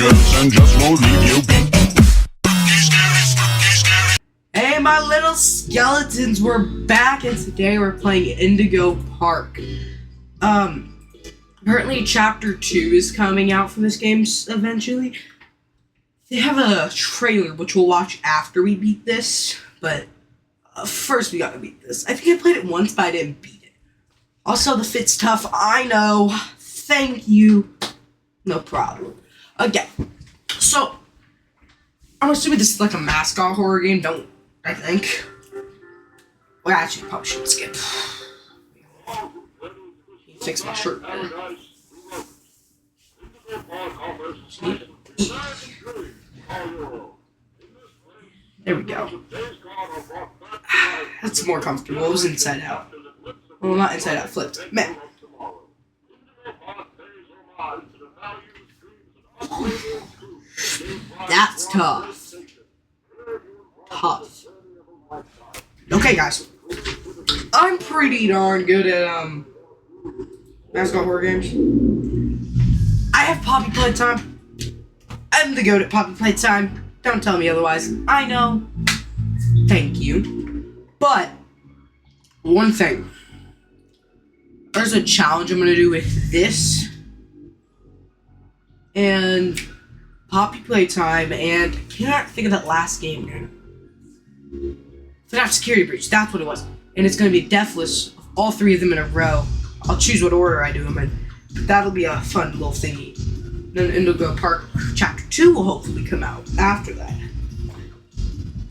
skirts and just won't leave you be. Hey, my little skeletons, we're back, and today we're playing Indigo Park. Apparently Chapter 2 is coming out for this game eventually. They have a trailer, which we'll watch after we beat this, but first we gotta beat this. I think I played it once, but I didn't beat it. Also, the fit's tough, I know. Thank you. No problem. Okay, so, I'm assuming this is like a mascot horror game, I think. Well, actually, probably should skip. Fix my shirt. There we go. That's more comfortable. It was inside out. Well, not inside out, flipped. Man. That's tough. Tough. Okay, guys. I'm pretty darn good at, mascot horror games. I have Poppy Playtime. I'm the goat at Poppy Playtime. Don't tell me otherwise. I know. Thank you. But, one thing. There's a challenge I'm going to do with this. And Poppy Playtime, and I can't think of that last game now. FNAF Security Breach, that's what it was. And it's going to be Deathless, all three of them in a row. I'll choose what order I do them in. That'll be a fun little thingy. Then Indigo Park Chapter 2 will hopefully come out after that.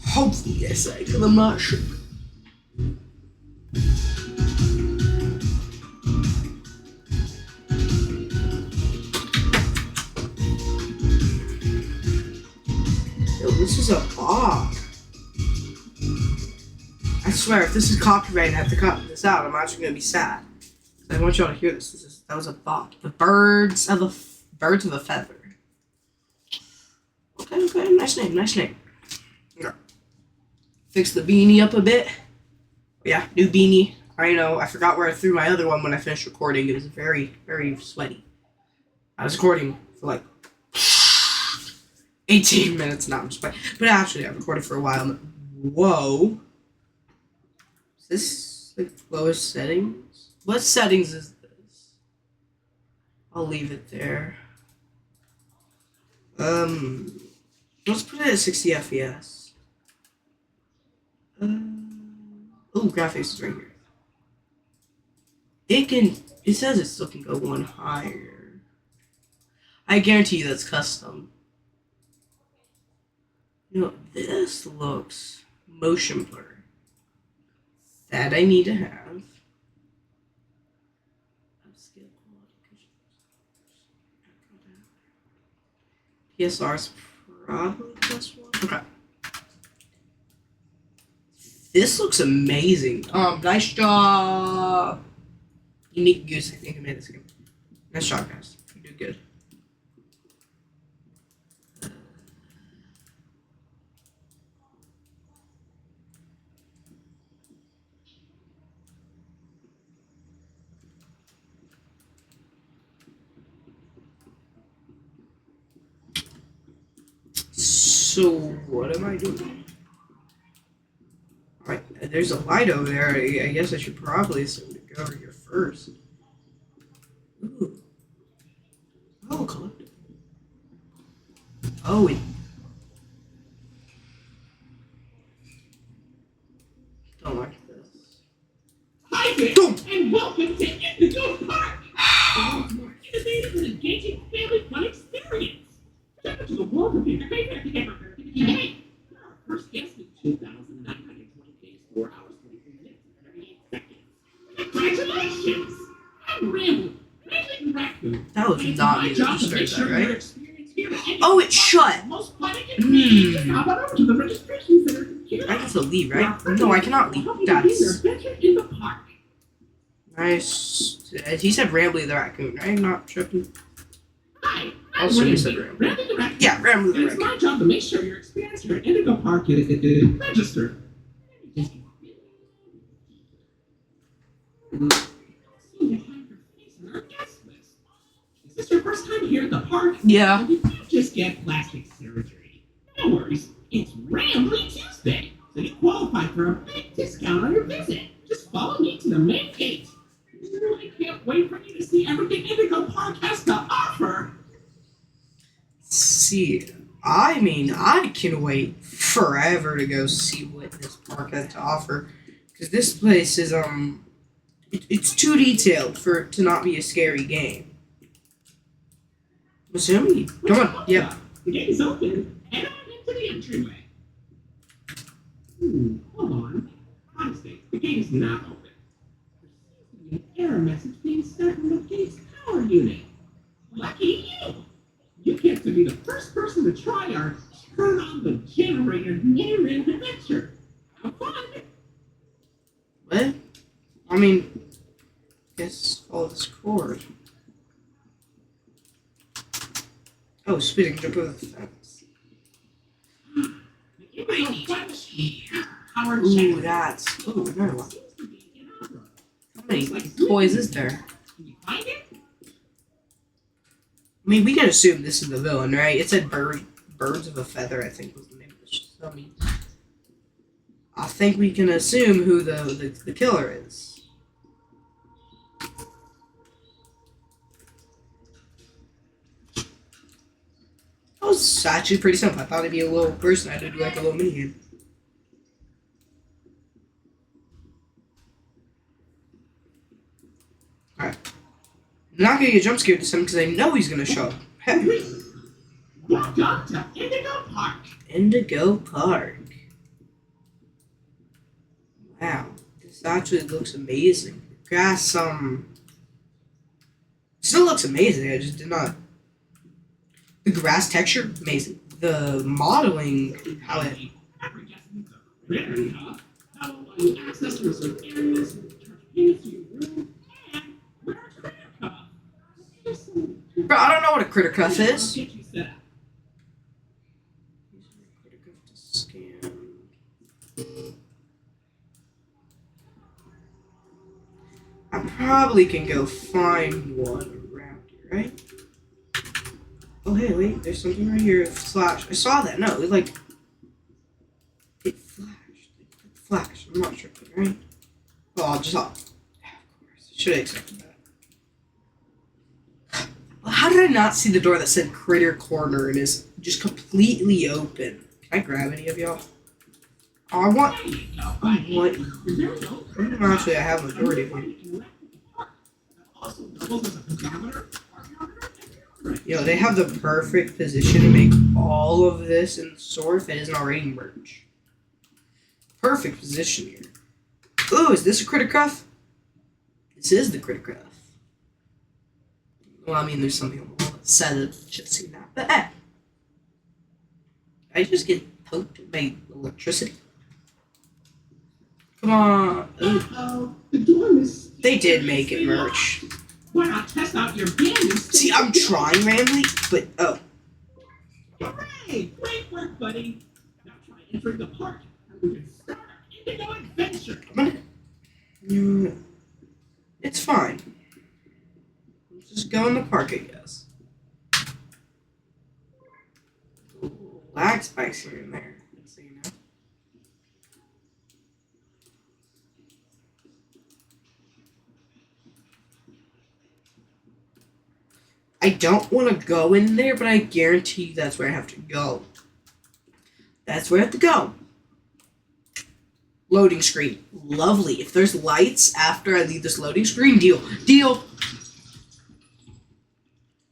Hopefully, I say, because I'm not sure. Yo, this is a bog. I swear, if this is copyrighted and I have to cut this out, I'm actually gonna be sad. I want y'all to hear this. That was a bot. The birds of a feather. Okay, nice name. Okay. Fix the beanie up a bit. Yeah, new beanie. I know. I forgot where I threw my other one when I finished recording. It was very, very sweaty. I was recording for like 18 minutes. Not just playing. But actually, I recorded for a while. Whoa. Is this like lowest settings? What settings is this? I'll leave it there. Let's put it at 60 FPS. Oh, graphics is right here. It says it still can go one higher. I guarantee you that's custom. You know, this looks motion blur. That I need to have. PSR's probably plus one. Okay. This looks amazing. Nice job. Unique Goose, I think I made this game. Nice job, guys. You did good. So, what am I doing? Alright, there's a light over there. I guess I should probably assume to go over here first. Ooh. Oh, collectible. Oh, don't like this. Hi there, and welcome to Indigo Park! The world's more innovative and engaging family fun experience. Step into the world of your favorite hamburger. Hey, you're our first guest in 2,920 days, 4 hours, 43 minutes, and 38 seconds. Congratulations! I'm Rambling Raccoon. That was not me that to make started sure that, your right? experience here at Oh, it's shut! most fun it can be. Hop on over to the registration center. I have to leave, right? No, I cannot leave. Help you That's begin your adventure in the park. nice. He said Rambly the raccoon, right? Not tripping. Hi, Also, I'm you said Randy the Raccoon. Yeah, Rambly the It's raccoon. my job to make sure your experience here at Indigo Park is registered. Is this your first time here at the park? Yeah. Have you planned just get plastic surgery. No worries, it's Rambly Tuesday, so you qualify for a big discount on your visit. Just follow me to the main gate. I can't wait for you to see everything Indigo Park has to offer. See, I mean, I can wait forever to go see what this park has to offer, because this place is it's too detailed for it to not be a scary game. Assuming, come on, yep. The gate is open. Head on into the entryway. Hold on. My mistake. The gate is not open. There seems to be an error message being sent from the gate's power unit. Lucky you! You get to be the first person to try our turn on the generator narrative adventure. Have fun! What? I mean, guess all this cord. Oh, speeding jump over the fence. Ooh, that's. Ooh, another one. How many toys is there? Can you find it? I mean, we can assume this is the villain, right? It said birds of a feather, I think was the name of the show. I mean, I think we can assume who the killer is. That was actually pretty simple. I thought it'd be a little person. I had to do like a little mini game. Alright. I'm not gonna get jump scared this time because I know he's gonna show up. Hey. Welcome to Indigo Park. Indigo Park. Wow. This actually looks amazing. Grass, still looks amazing. I just did not. The grass texture, amazing. The modeling, how it. Access to reserved areas, payments to your room, and wear a credit card. Bro, I don't know what a critter cuff is. Get you set up. I probably can go find one around here, right? Oh, hey, wait, there's something right here. Flash. I saw that. No, it like. It flashed. It flashed. I'm not sure, right? Oh, I'll just. Yeah, of course. Should have accepted that. Well, how did I not see the door that said Critter Corner and is just completely open? Can I grab any of y'all? Oh, I want. What? Actually, I have a majority of them. Yo, they have the perfect position to make all of this in the store if it isn't already merch. Perfect position here. Ooh, is this a critter cuff? This is the critter cuff. Well, I mean, there's something on the wall that said it. Should have seen that. But hey. Did I just get poked by electricity? Come on. The door is. They did make it merch. Why not test out your bandits? See, I'm trying, Ramley, but oh. Hooray! Great work, buddy. Now try entering the park, and we can start our Indigo adventure. It's fine. Let's just go in the park, I guess. Lag spikes here and there. So you know. I don't want to go in there, but I guarantee you that's where I have to go. That's where I have to go. Loading screen. Lovely. If there's lights after I leave this loading screen, deal. Deal.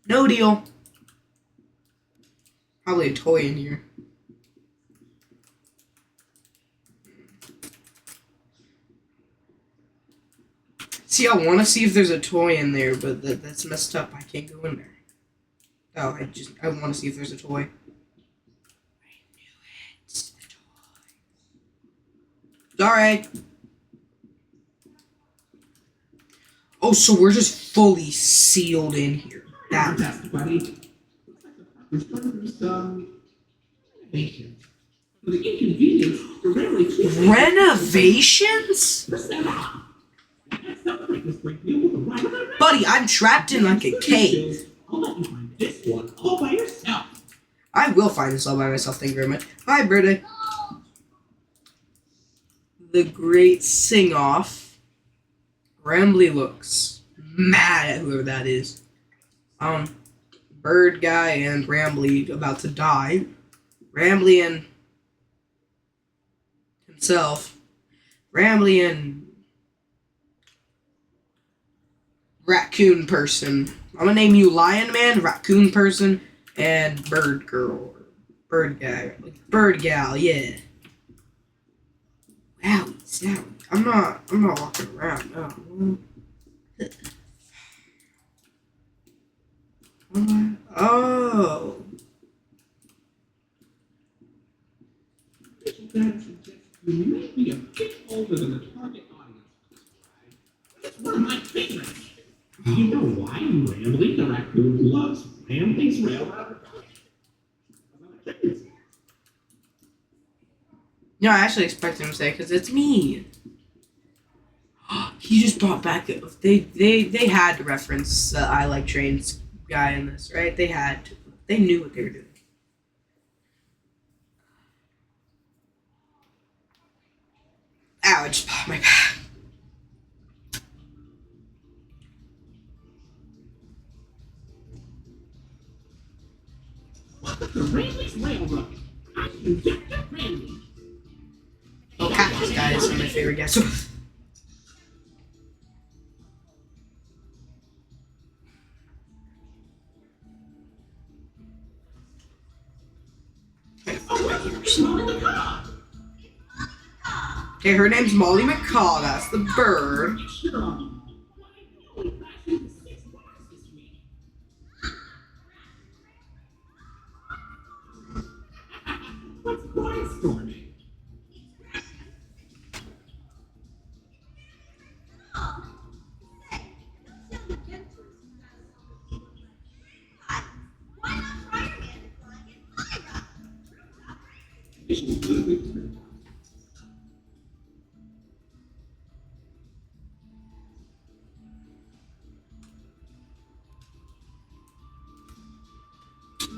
No deal. Probably a toy in here. See, I want to see if there's a toy in there, but that's messed up. I can't go in there. Oh, I want to see if there's a toy. I knew it. It's the toy. Alright. Oh, so we're just fully sealed in here. That's buddy. Renovation. For the inconvenience, the rarely Renovations? Buddy, I'm trapped in like a cave. I'll let you find this one all by yourself. I will find this all by myself. Thank you very much. Bye, birthday. The great sing-off. Rambly looks mad at whoever that is. Bird guy and Rambly about to die. Rambly and himself. Rambly and Raccoon person. I'm gonna name you Lion Man, Raccoon person, and Bird girl. Bird guy. Bird gal, yeah. Wow, I'm not walking around, no. Oh. You may be a bit older than the target audience. It's one of my favorites. Do you know why Rambly the raccoon loves Rambly's Railroad? No, I actually expected him to say because it's me. He just brought back they had to reference the I Like Trains guy in this, right? They had to. They knew what they were doing. Ow, I just popped my back. Welcome to Rambly's Railroad. I'm Conductor Rambly. Oh, Cactus guy is my favorite guest. Okay, her name's Molly McCall. That's the bird. What's brainstorming?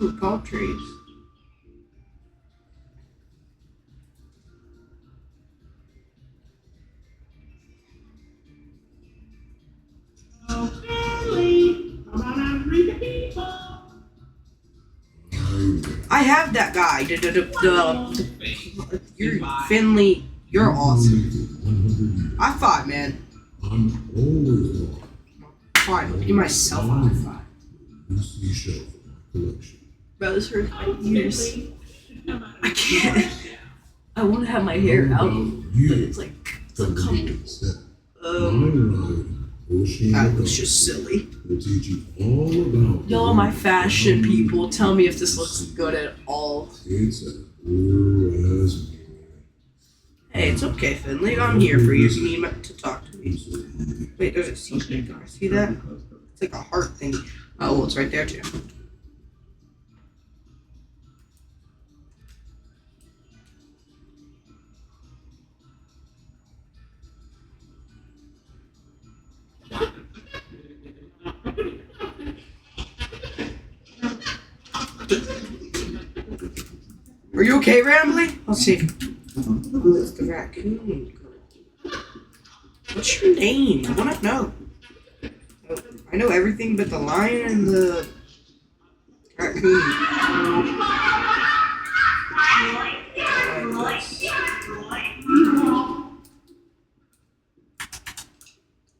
Ooh, palm trees. I have that guy. You're Finley. You're awesome. High five, man. I'm always wrong. Fine, I'll give myself a high five. Lucy shelf in my collection. Bro, this hurts my ears. I can't. I want to have my hair out, but it's like it's uncomfortable. That was just silly. We'll teach you all about Y'all, my fashion people, tell me if this looks good at all. It's as blue as me. Hey, it's okay, Finley. I'm here for you if you need to talk to me. Wait, there's a secret door. See that? It's like a heart thing. Oh, well, it's right there too. Are you okay, Rambly? Let's see. It's the raccoon girl. What's your name? I want to know. I know everything but the lion and the raccoon.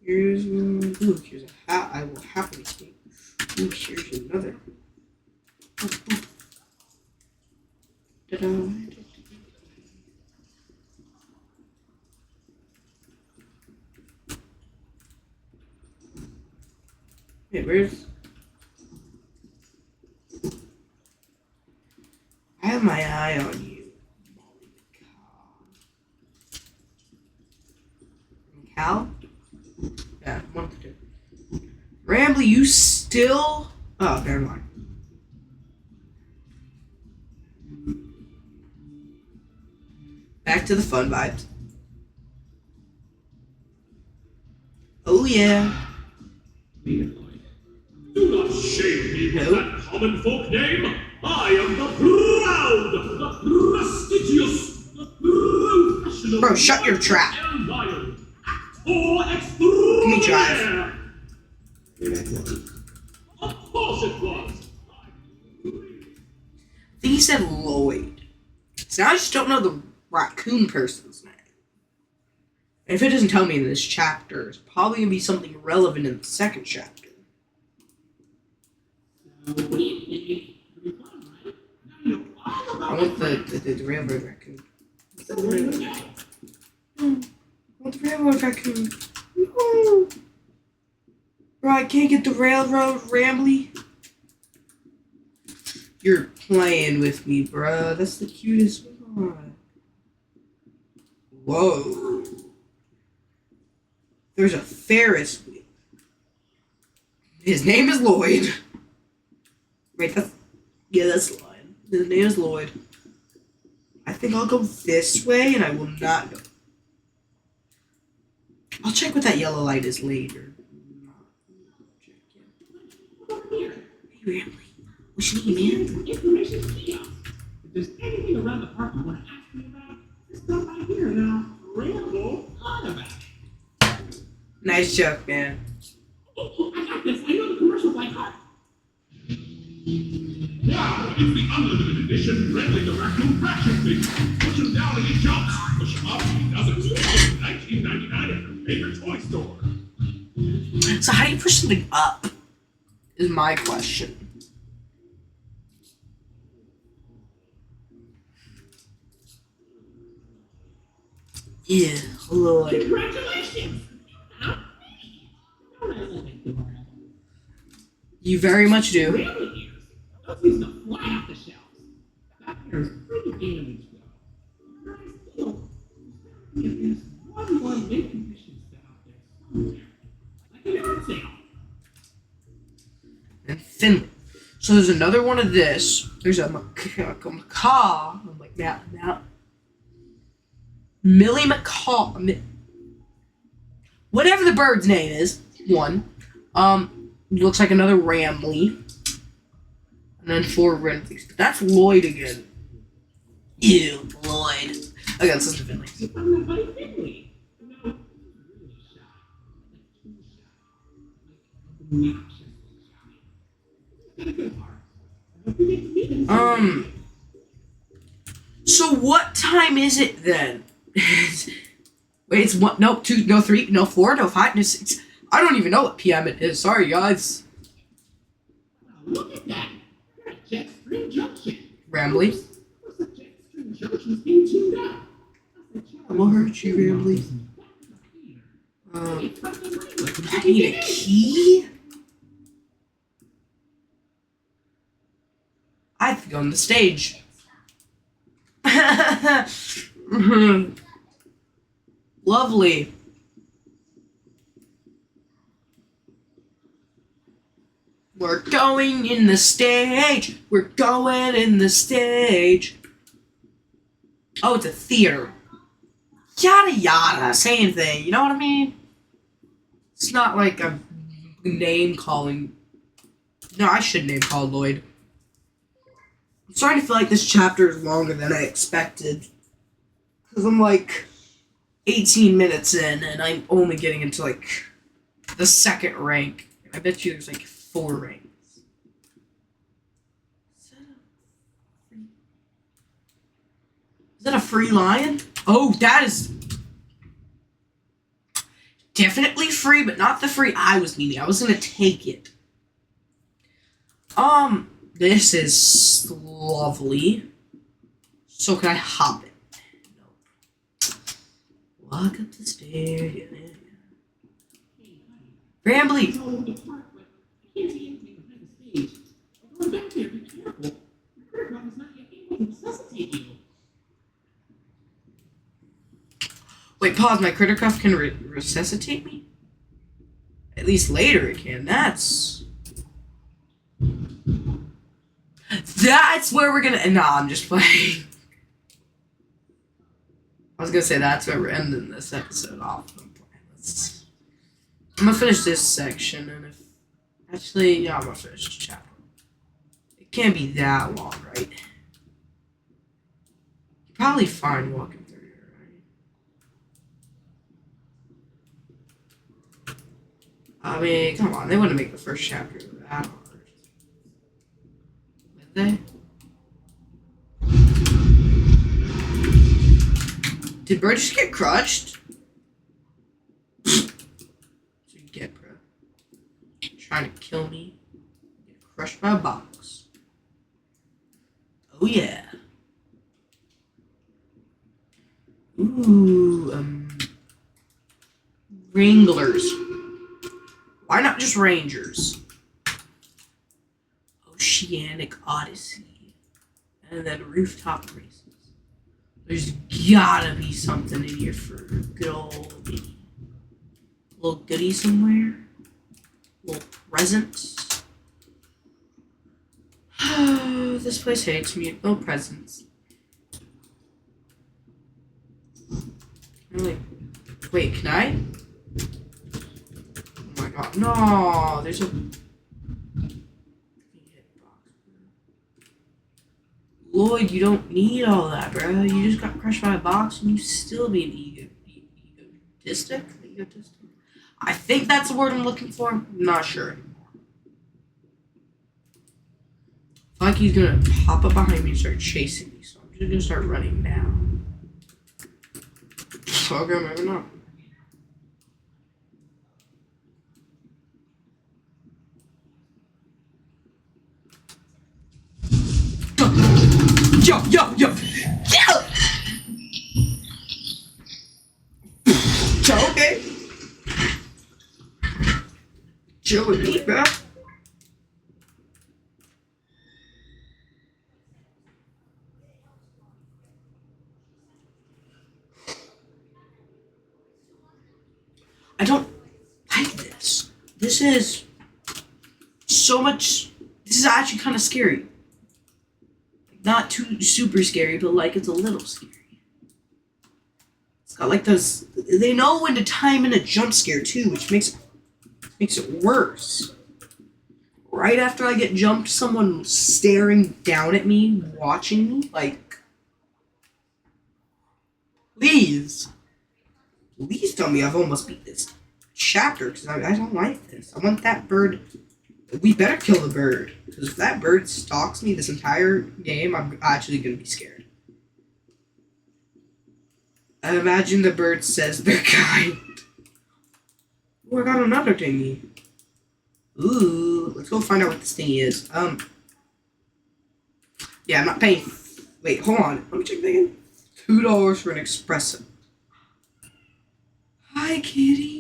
Here's a hat I will happily take. Ooh, here's another. Ta-da. Wait, where's... I have my eye on you. Cal? Yeah, one of the two. Rambly, you still... Oh, never mind. Back to the fun vibes. Oh, yeah. Do not shame me with that common folk name. I am the Bro, shut your trap. Empire. Let me drive. Of course it was. I think he said Lloyd. So now I just don't know the raccoon person's name. And if it doesn't tell me in this chapter, it's probably going to be something relevant in the second chapter. I want the railroad raccoon. I want the railroad raccoon. No. Bro, I can't get the railroad rambly. You're playing with me, bro. That's the cutest one. Whoa. There's a Ferris wheel. His name is Lloyd. Wait, that's the line. His name is Lloyd. I think I'll go this way, and I will not go. I'll check what that yellow light is later. Hey, Rambley. What's your name, man? Information kiosk. If there's anything around the park you want to ask me about, just stop by here and I'll ramble on about it. Nice joke, man. Oh, I got this. I know the commercial by heart. Now, it's the unlimited edition Rambling the Raccoon Fraction Figure. Push him down and he jumps. Push him up and he doesn't. $19.99 at your favorite toy store. So how do you push something up? Is my question. Yeah, Lloyd. Congratulations! You very much do. Really is. Those used to fly off the shelves. That pair is pretty damaged, though. But I still if there's one more mint condition set out there somewhere. Like an yard sale. And Finley. So there's another one of this. There's a macaw. I'm like, now. Millie Macaw. Whatever the bird's name is. One. Looks like another Rambley. And then 4 Renfleys. But that's Lloyd again. Ew, Lloyd. Okay, let's listen to Finley. You found that buddy Finley. No, really shy. Like too shy. Like obnoxiously shy. He's got a good heart. I hope you get to meet him someday. So what time is it then? Wait, it's 1, no, 2, no, 3, no, 4, no, 5, no, 6. I don't even know what PM it is. Sorry, guys. Wow, look at that. You're at Jetstream Junction. Rambly. Looks like Jetstream Junction's being tuned up. I will hurt you, Rambly. I need a key? I have to go on the stage. Lovely. We're going in the stage. We're going in the stage. Oh, it's a theater. Yada yada. Same thing. You know what I mean? It's not like a name calling. No, I should name call Lloyd. I'm starting to feel like this chapter is longer than I expected. Because I'm like 18 minutes in and I'm only getting into like the second rank. I bet you there's like 4 ranks. Is that a free lion? Oh, that is definitely free, but not the free I was needing. I was gonna take it. This is lovely. So can I hop it? Nope. Walk up the stairs. Rambly! All over the park, but I can't see anything behind the stage. Going back there, be careful. The critter is not yet able to resuscitate you. Wait, pause. My critter cuff can resuscitate me? At least later it can. That's where we're gonna. Nah, I'm just playing. I was gonna say that's where we're ending this episode off. I'm gonna finish this section, and if actually, yeah, I'm gonna finish this chapter. It can't be that long, right? You're probably fine walking through here, right? I mean, come on, they wouldn't make the first chapter that hard. Would they? Did Bird just get crushed? So you get, bro. Trying to kill me. Get crushed by a box. Oh yeah. Ooh, Wranglers. Why not just Rangers? Oceanic Odyssey. And then Rooftop Races. There's gotta be something in here for good old me. A little goodie somewhere. A little present. This place hates me. No presents. Really? Wait, can I? Oh my god. No, there's a Lloyd, you don't need all that, bro. You just got crushed by a box and you still being egotistic? Egotistic? I think that's the word I'm looking for. I'm not sure anymore. I feel like he's gonna pop up behind me and start chasing me, so I'm just gonna start running now. Okay, maybe not. Yo! Okay. Chill with me, bro. I don't like this. This is so much. This is actually kind of scary. Not too super scary, but like it's a little scary. It's got like those. They know when to time in a jump scare too, which makes it worse. Right after I get jumped, someone staring down at me, watching me, like, please tell me I've almost beat this chapter because I don't like this. I want that bird. We better kill the bird, because if that bird stalks me this entire game, I'm actually going to be scared. I imagine the bird says they're kind. Oh, I got another thingy. Ooh, let's go find out what this thingy is. Yeah, I'm not paying. Wait, hold on. Let me check that again. $2 for an espresso. Hi, kitty.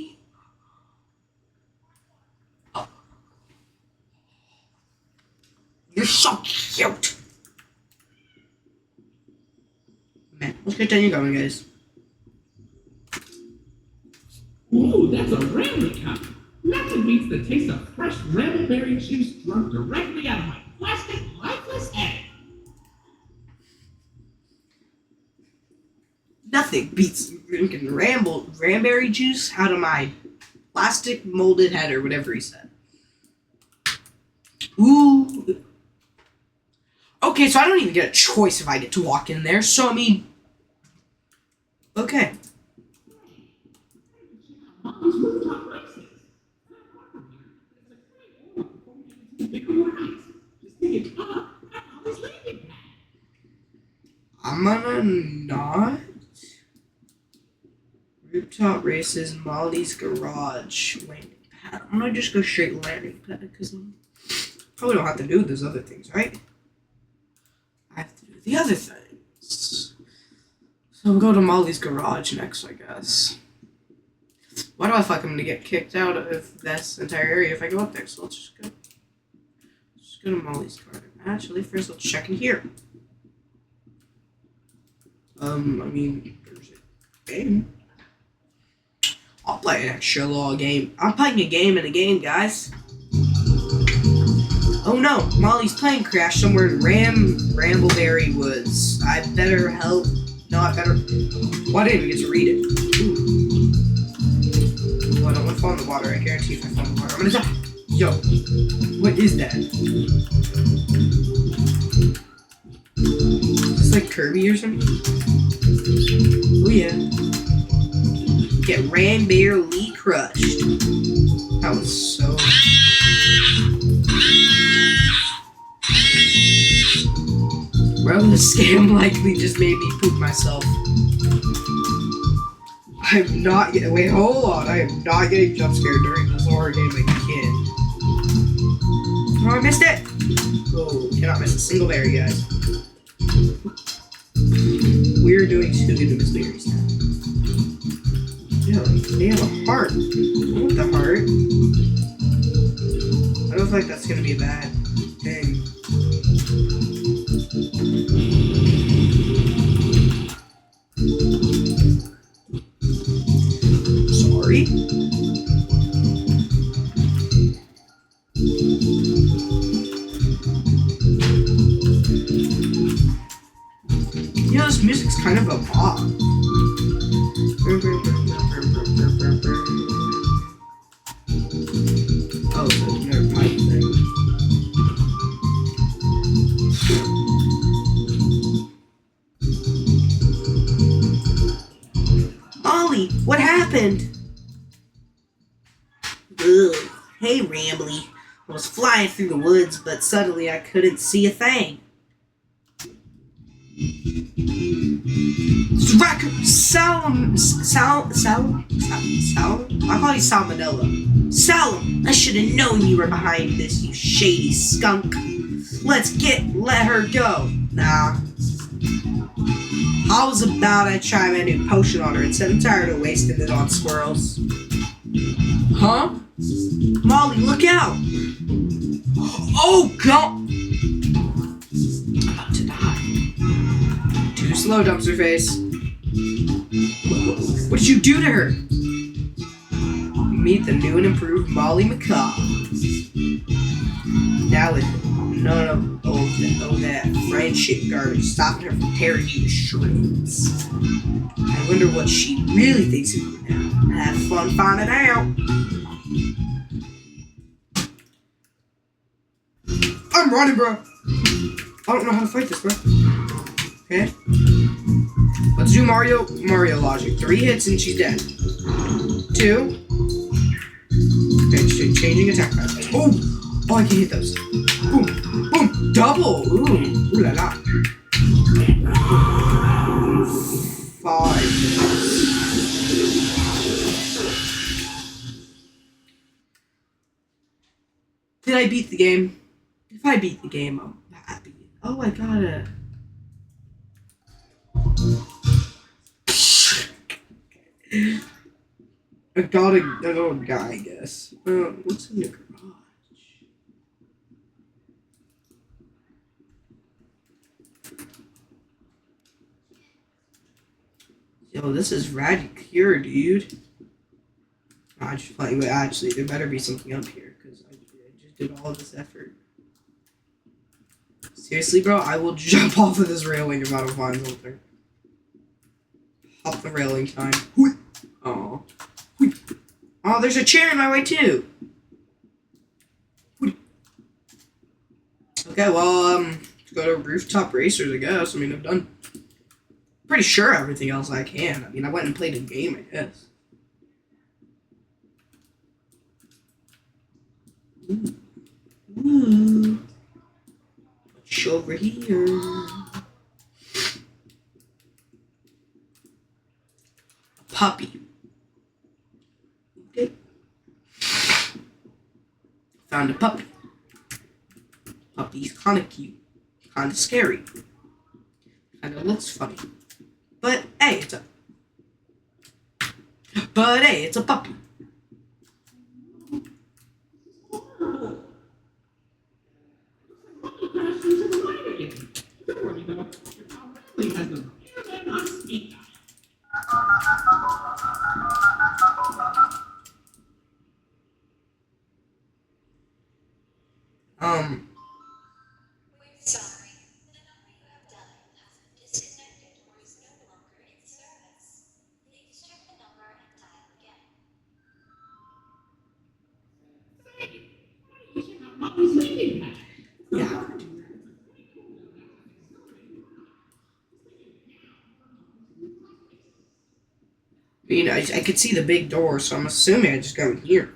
You're so cute. Man, let's continue going, guys. Ooh, that's a Ramley cup. Nothing beats the taste of fresh Rambleberry juice drunk directly out of my plastic, lifeless head. Nothing beats drinking Ramberry juice out of my plastic molded head, or whatever he said. Ooh. Okay, so I don't even get a choice if I get to walk in there, so I mean... Okay. Mom's rooftop races. Just take it up. I'm always leaving. I'm gonna not... Rooftop races, Molly's garage, landing pad. I'm gonna just go straight landing pad, because I probably don't have to do those other things, right? I have to do the other things. So we'll go to Molly's garage next, I guess. Why do I feel like I'm gonna get kicked out of this entire area if I go up there? So let's just go. Let's go to Molly's garden. Actually, first let's check in here. I mean, there's a game. I'll play an extra little game. I'm playing a game in a game, guys. Oh no, Molly's plane crashed somewhere in Rambleberry Woods. I better help. No, I better. Well, I didn't even get to read it. Ooh. Well, I don't want to fall in the water. I guarantee if I fall in the water, I'm gonna die. Yo, what is that? Is this like Kirby or something? Oh yeah. Get Ramberry crushed. How That was so. Bro, this game likely just made me poop myself. I'm not getting. Wait, hold on. I am not getting jump scared during this horror game again. Oh, I missed it! Oh, cannot miss a single berry, guys. We're doing too good to miss berries now. Yeah, they have a heart. I want the heart. I don't feel like that's gonna be a bad thing. Sorry. You know, this music's kind of a pop. Oh, so it's another pipe thing. Ollie, what happened? Ugh. Hey, Rambly. I was flying through the woods, but suddenly I couldn't see a thing. I call you Salmonella. Salem, I should have known you were behind this, you shady skunk. Let her go. Nah. I was about to try my new potion on her instead. I'm tired of wasting it on squirrels. Huh? Molly, look out! Oh, God! I'm about to die. Too slow, dumpster face. What did you do to her? Meet the new and improved Molly McCaw. Now with none of that friendship garbage stopping her from tearing you to shreds. I wonder what she really thinks of you now. Have fun finding out. I'm running, bro. I don't know how to fight this, bro. Okay. Let's do Mario logic. 3 hits and she's dead. 2. Okay, changing attack pattern. Oh, I can hit those. Boom, boom, double. Ooh la la. 5. Did I beat the game? If I beat the game, I'm happy. Oh, I gotta. I gotta die, I guess. What's in the garage? Yo, this is rad pure, dude. I just play. Wait, actually, there better be something up here because I just did all this effort. Seriously, bro, I will jump off of this railing if I don't find something. Hop the railing time. Oh. Oh, there's a chair in my way too. Okay, well, let's go to Rooftop Racers, I guess. I mean, I've done pretty sure everything else I can. I mean, I went and played a game, I guess. Ooh. What's over here? A puppy. Okay. Found a puppy. Puppy's kind of cute. Kind of scary. Kind of looks funny. But hey, it's a puppy. We're sorry. The number you have dialed has been disconnected or is no longer in service. Please check the number and dial again. Yeah. I mean, I could see the big door, so I'm assuming I just go in here.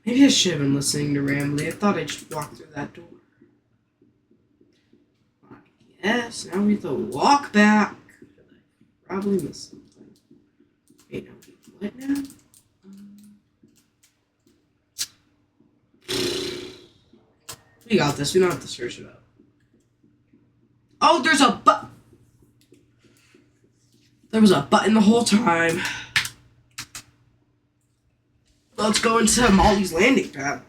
Maybe I should have been listening to Rambly. I thought I just walked through that door. Yes, now we have to walk back. Probably missed something. Wait, now what now? We got this. We don't have to search it up. Oh, there's a button. There was a button the whole time. Let's go into Molly's landing pad.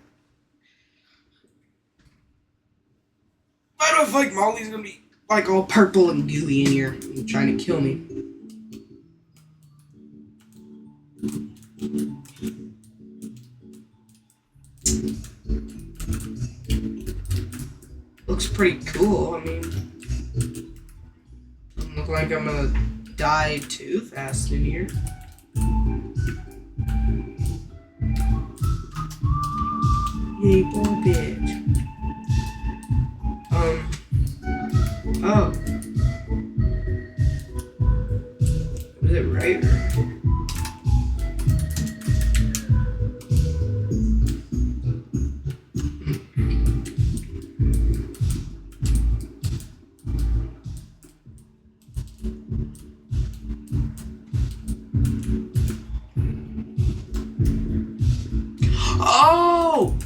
I don't think Molly's gonna be like all purple and gooey in here and trying to kill me. Looks pretty cool. I mean, doesn't look like I'm gonna die too fast in here. Yay, boy, bitch. Oh. Was it right? Oh!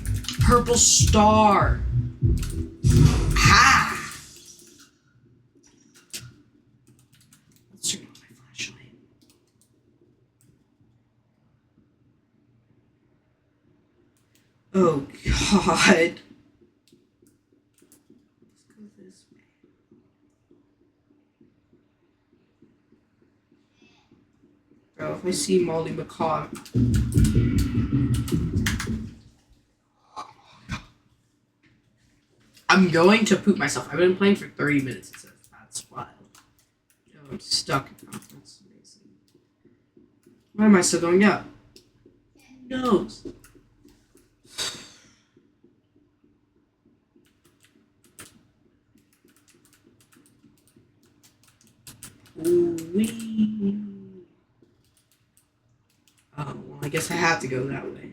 Purple star. Ha! Let's turn on my flashlight. Oh God. Let's go this way. Bro, if I see Molly McCaw. I'm going to poop myself. I've been playing for 30 minutes. It says that's wild. Yo, I'm stuck. Oh, that's amazing. Why am I still going up? Who knows? Ooh-wee. Oh, well, I guess I have to go that way.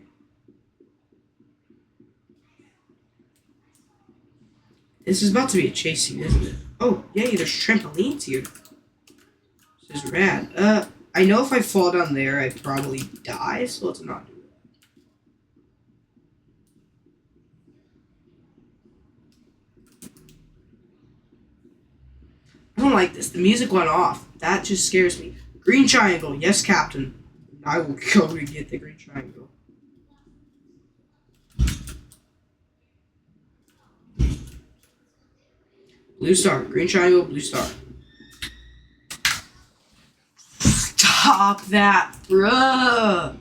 This is about to be a chase scene, isn't it? Oh, yay, there's trampolines here. This is rad. I know if I fall down there, I'd probably die, so let's not do that. I don't like this. The music went off. That just scares me. Green triangle. Yes, Captain. I will go and get the green triangle. Blue star. Green triangle, blue star. Stop that, bruh.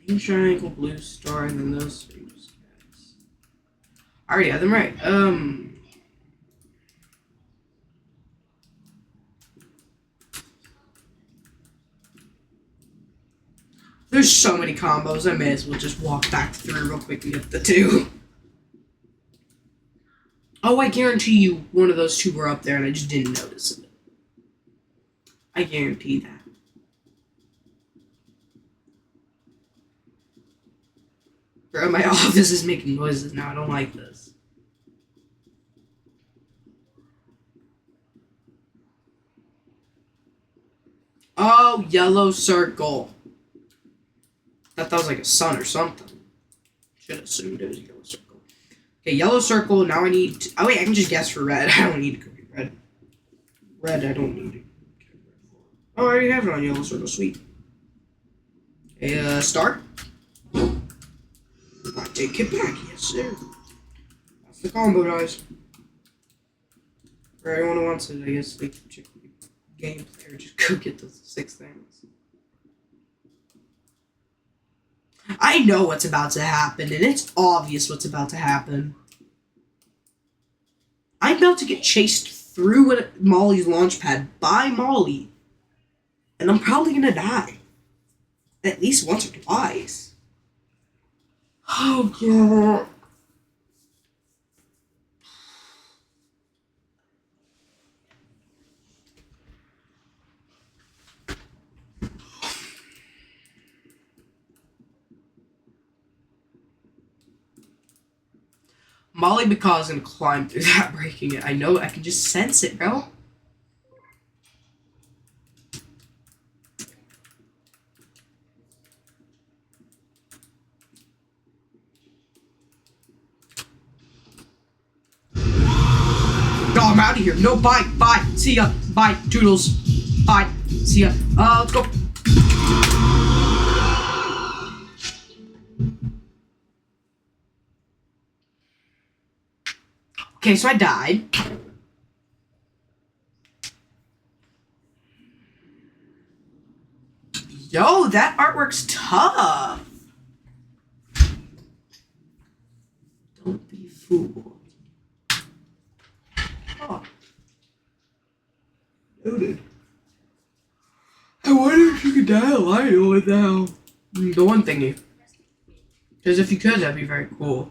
Green triangle, blue star, and then those three guys. I already had them right. There's so many combos, I may as well just walk back through real quick and get the two. Oh, I guarantee you one of those two were up there and I just didn't notice it. I guarantee that. Bro, my office is making noises now. I don't like this. Oh, yellow circle. I thought that was like a sun or something. Should have assumed it was a yellow circle. Okay, yellow circle. Now I need to, oh wait, I can just guess for red. I don't need to go get red. Red, I don't need to. Oh, I already have it on yellow circle. Sweet. Okay, star. I take it back. Yes, sir. That's the combo, guys. For anyone who wants it, I guess they can check the gameplay or just go get those 6 things. I know what's about to happen, and it's obvious what's about to happen. I'm about to get chased through Molly's launch pad by Molly, and I'm probably gonna die. At least once or twice. Oh, God. Molly McCaw's gonna climb through that, breaking it. I know. I can just sense it, bro. Oh, I'm out of here. No, bye. Bye. See ya. Bye. Toodles. Bye. See ya. Let's go. Okay, so I died. Yo, that artwork's tough. Don't be fooled. Oh. Noted. I wonder if you could die alive without the one thingy. Because if you could, that'd be very cool.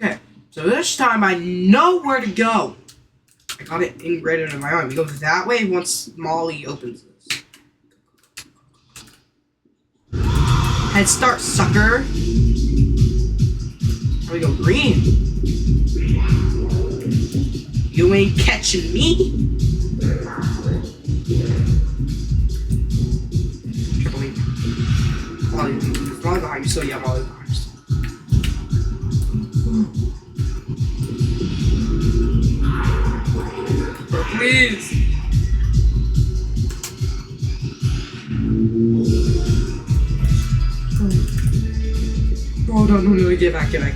Okay, so this time I know where to go. I got it engraved in my mind. We go that way once Molly opens this. Head start, sucker. How we go green? You ain't catching me. Triple E. Molly behind you, so yeah, Molly behind you. Bro, please. Oh, no, get back. Get back,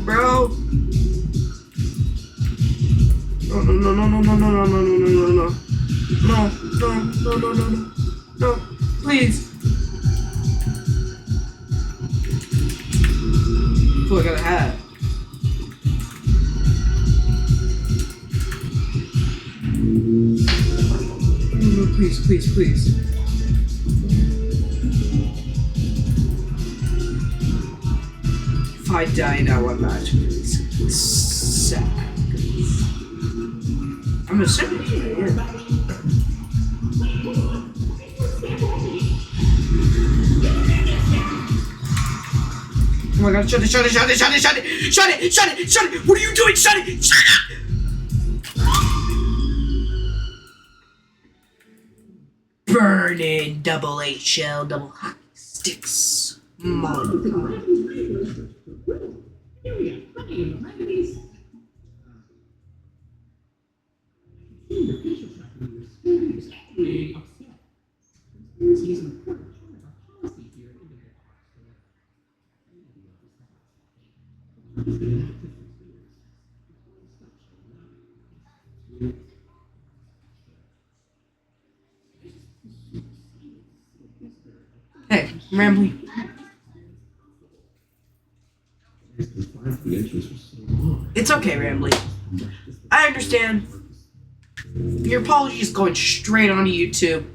bro. No, please. Cool, I got a hat. No, please. If I die now, I'm magically sad. I'm assuming, yeah. Oh my god, shut it! What are you doing? Shut it! Burning double HL, double hot sticks. Hey, Rambly. It's okay, Rambly. I understand. Your apology is going straight onto YouTube.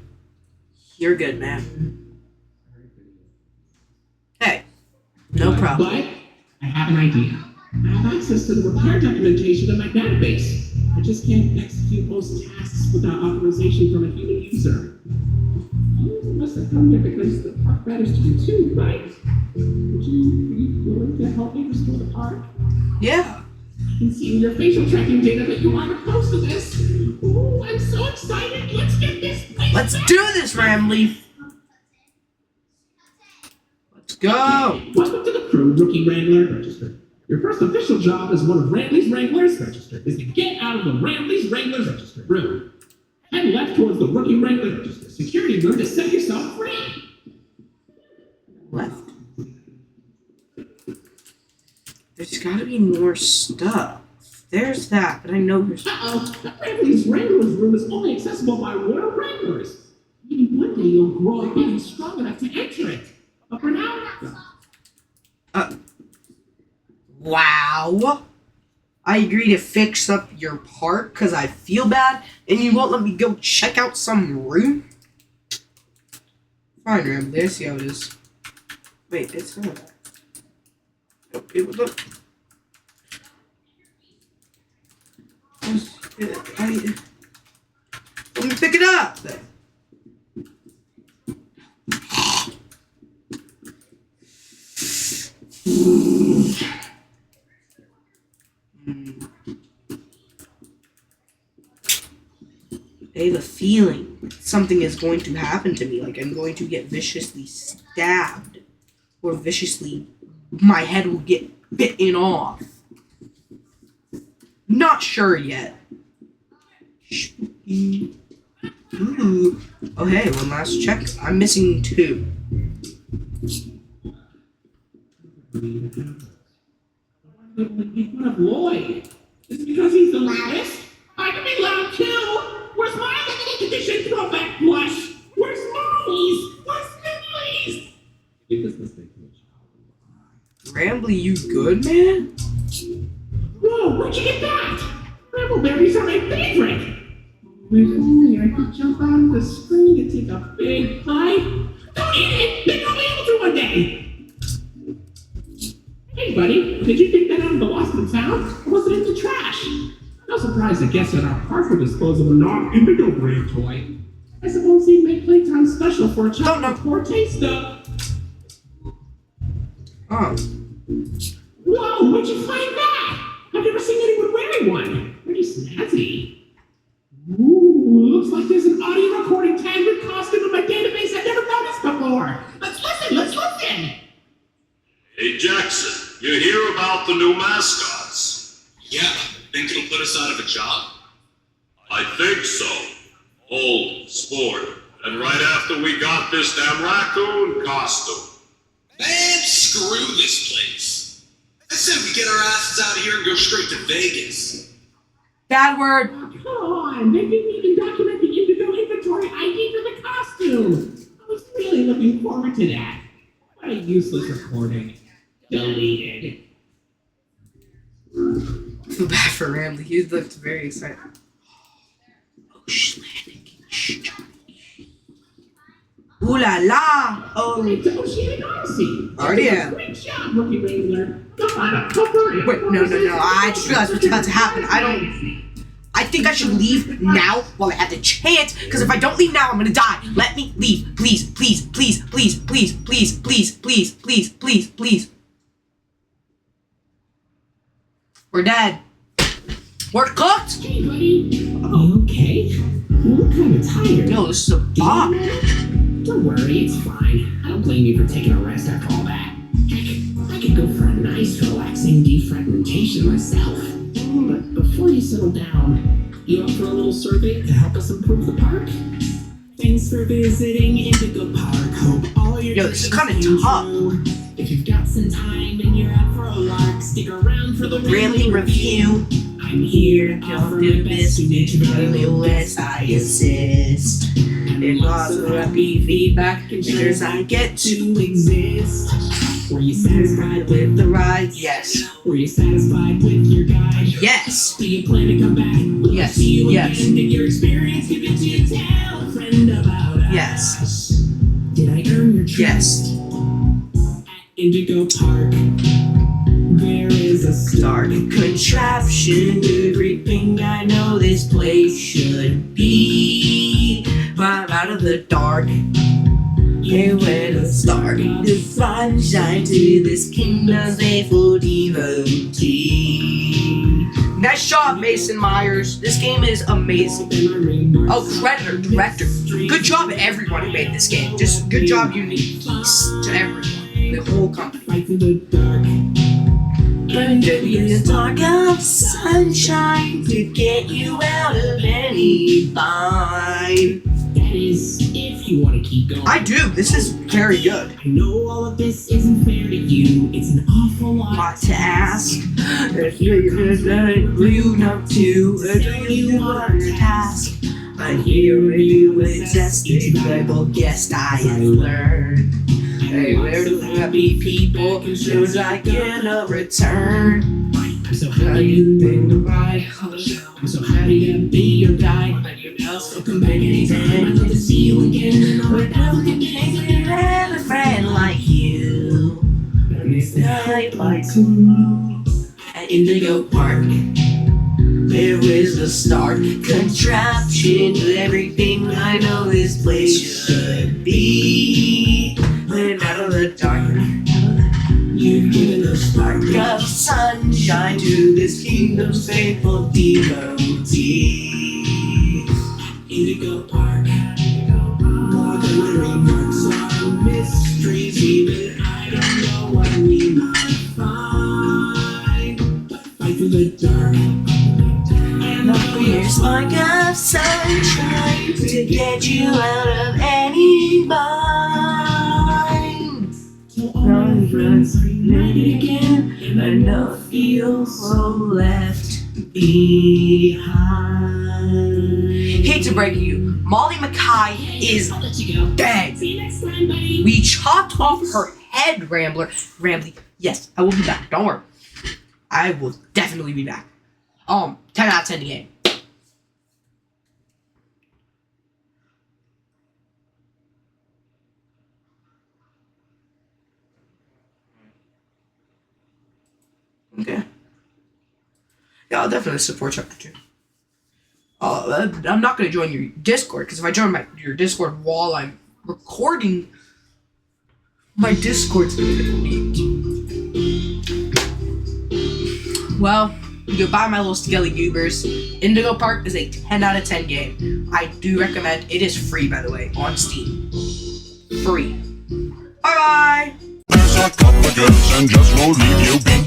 You're good, man. Hey, no problem. But I have an idea. I have access to the repair documentation in my database. I just can't execute most tasks without authorization from a human user. You must have come here because the park matters to you too, right? Would you be willing to help me restore the park? Yeah. I can see in your facial tracking data that you aren't opposed to this. Ooh, I'm so excited. Let's get this place Let's back. do this, Rambly. Let's go. Welcome to the crew, Rookie Wrangler. Register. Your first official job as one of Rambley's Wranglers, Register, is to get out of the Rambley's Wranglers Register room. Head left towards the Rookie Wrangler Register security room to set yourself free. Left. There's gotta be more stuff. There's that, but I know there's... Uh-oh, the Rambley's Wranglers room is only accessible by Royal Wranglers. Maybe one day you'll grow up being strong enough to enter it. But for now, Wow. I agree to fix up your part because I feel bad, and you won't let me go check out some room? Fine, Rambly, I see how it is. Wait, it's not that. It would look... Let me pick it up. I have a feeling something is going to happen to me. Like I'm going to get viciously stabbed. Or viciously, my head will get bitten off. Not sure yet. Ooh. Oh hey, one last check. I'm missing 2. Make fun of Lloyd. It's because he's the loudest. I can be loud too. Where's my limited condition throwback blush? Where's Molly's? Where's Millie's? Rambly, you good, man? Whoa, where'd you get that? Brambleberries are my favorite. If only I could jump out of the screen and take a big bite. Don't eat it! Maybe I'll be able to one day. Hey, buddy, did you pick that out of the lost and found? Or was it in the trash? No surprise the guests at our park would dispose of a non-indigo brain toy. I suppose he'd make playtime special for a child with poor taste of... Oh. Whoa, where'd you find that? I've never seen anyone wearing one. Pretty snazzy. Ooh, looks like there's an audio recording tagged with costume in my database I've never noticed before. Let's listen. Hey Jackson, you hear about the new mascots? Yeah, think it'll put us out of a job? I think so. Old, sport, and right after we got this damn raccoon costume. Man, screw this place. I said we get our asses out of here and go straight to Vegas. Bad word. Come on, they didn't even document the indigo inventory ID for the costume. I was really looking forward to that. What a useless recording. Deleted. I feel bad for Rambly. He looked very excited. Oh, Schlannigan. Ooh la la! Oh, It's Oceanic Odyssey. already am. Great job, Rookie Wrangler. Come on, come Wait, no. I just realized what's about to happen. I think I should leave now while I have the chance, because if I don't leave now, I'm gonna die. Let me leave. Please. We're dead. We're cooked! Hey, buddy. Oh, okay. You look kind of tired. No, this is a bop. Don't worry, it's fine. I don't blame you for taking a rest after all that. Heck, I could go for a nice, relaxing defragmentation myself. But before you settle down, you up for a little survey to help us improve the park? Thanks for visiting Indigo Park. Hope all your Yo, this is dreams kinda came tough. true. If you've got some time and you're out for a lark, stick around for the Rambly review. I'm here to offer my best to Lewis, I insist. And also happy feedback ensures I get to exist. Were you satisfied with The ride, yes. Were you satisfied with your guide? Yes. Do you plan to come back? Will I Yes, see you yes. again? Did your experience give it to you? Tell a friend about us. Yes. Did I earn your trust? Yes. At Indigo Park, there is a Dark contraption, everything I know this place should be. But out of the dark, here where the starting to sunshine to this kingdom's faithful devotee. Nice job, Mason Myers. This game is amazing. Oh, creditor, director. Good job, everyone who made this game. Just good job, unique peace to everyone, the whole company. fight through the dark. Under the dark of sunshine to get you out of any bind. That is, if you want to keep going. I do. This is very good. I know all of this isn't fair to you. It's an awful lot Lot to ask. If you're grown up to, or do you want to task? But here with you is just a incredible guest I have learned. Hey, where do happy people shows I get a return? I'm so How happy you been the ride? I'm so happy to be your guide. So come back anytime. I'd love to see you again. Without the days we have a friend like you. And it's night like two at Indigo Park. There was a start contraption to everything I know this place should be. And out of the dark, you've given a spark of sunshine to this kingdom's faithful devotees. Indigo Park, more than my remarks are mysteries. Even I don't know what we might find. But fight for the dark. And a clear spark of sunshine to get you out of any bind. So all my friends met again, and no feel so left behind. Hate to break you, Molly Mackay is I'll let you go. dead. See you next time, buddy. We chopped off her head, Rambly. Yes, I will be back. Don't worry. I will definitely be back. 10 out of 10 game. Okay. Yeah, I'll definitely support you. I'm not going to join your Discord, because if I join your Discord while I'm recording, my Discord's going to get leaked. Well, goodbye, my little skelly goobers. Indigo Park is a 10 out of 10 game. I do recommend. It is free, by the way, on Steam. Free. Bye-bye! There's a couple of girls and just won't leave you be.